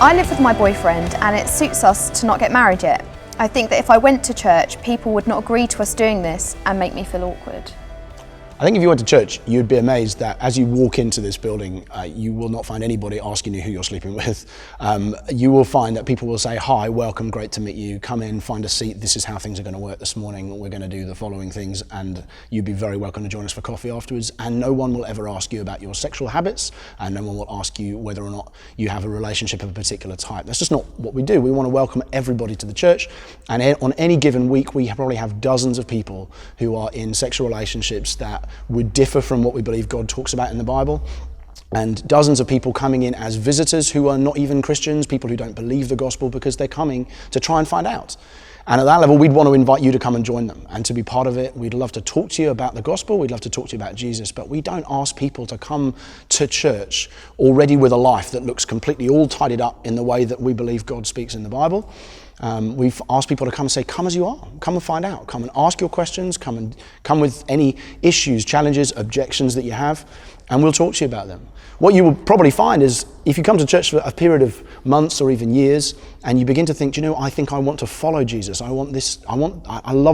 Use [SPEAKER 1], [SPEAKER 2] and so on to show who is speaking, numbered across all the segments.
[SPEAKER 1] I live with my boyfriend and it suits us to not get married yet. I think that if I went to church, people would not agree to us doing this and make me feel awkward.
[SPEAKER 2] I think if you went to church, you'd be amazed that as you walk into this building, you will not find anybody asking you who you're sleeping with. You will find that people will say, hi, welcome, great to meet you, come in, find a seat, this is how things are going to work this morning, we're going to do the following things, and you'd be very welcome to join us for coffee afterwards. And no one will ever ask you about your sexual habits, and no one will ask you whether or not you have a relationship of a particular type. That's just not what we do. We want to welcome everybody to the church, and on any given week, we probably have dozens of people who are in sexual relationships that would differ from what we believe God talks about in the Bible, and dozens of people coming in as visitors who are not even Christians, people who don't believe the gospel because they're coming to try and find out. And at that level, we'd want to invite you to come and join them and to be part of it. We'd love to talk to you about the gospel. We'd love to talk to you about Jesus, but we don't ask people to come to church already with a life that looks completely all tidied up in the way that we believe God speaks in the Bible. We've asked people to come and say, come as you are, come and find out, come and ask your questions, come with any issues, challenges, objections that you have, and we'll talk to you about them. What you will probably find is if you come to church for a period of months or even years and you begin to think, I think I want to follow Jesus. I love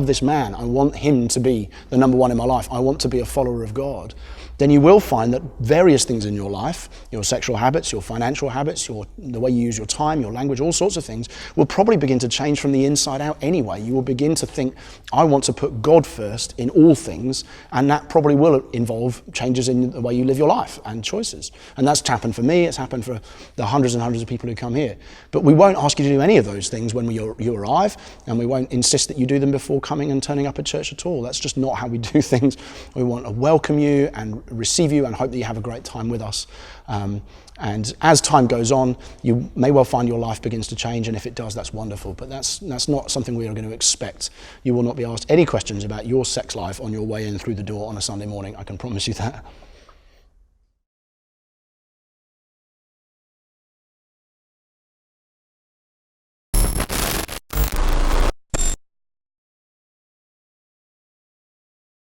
[SPEAKER 2] this man. I want him to be the number one in my life. I want to be a follower of God. Then you will find that various things in your life, your sexual habits, your financial habits, the way you use your time, your language, all sorts of things, will probably begin to change from the inside out anyway. You will begin to think, I want to put God first in all things, and that probably will involve changes in the way you live your life and choices. And that's happened for me, it's happened for the hundreds and hundreds of people who come here. But we won't ask you to do any of those things when you arrive, and we won't insist that you do them before coming and turning up at church at all. That's just not how we do things. We want to welcome you and receive you and hope that you have a great time with us. And as time goes on, you may well find your life begins to change, and if it does, that's wonderful. But that's not something we are going to expect. You will not be asked any questions about your sex life on your way in through the door on a Sunday morning, I can promise you that.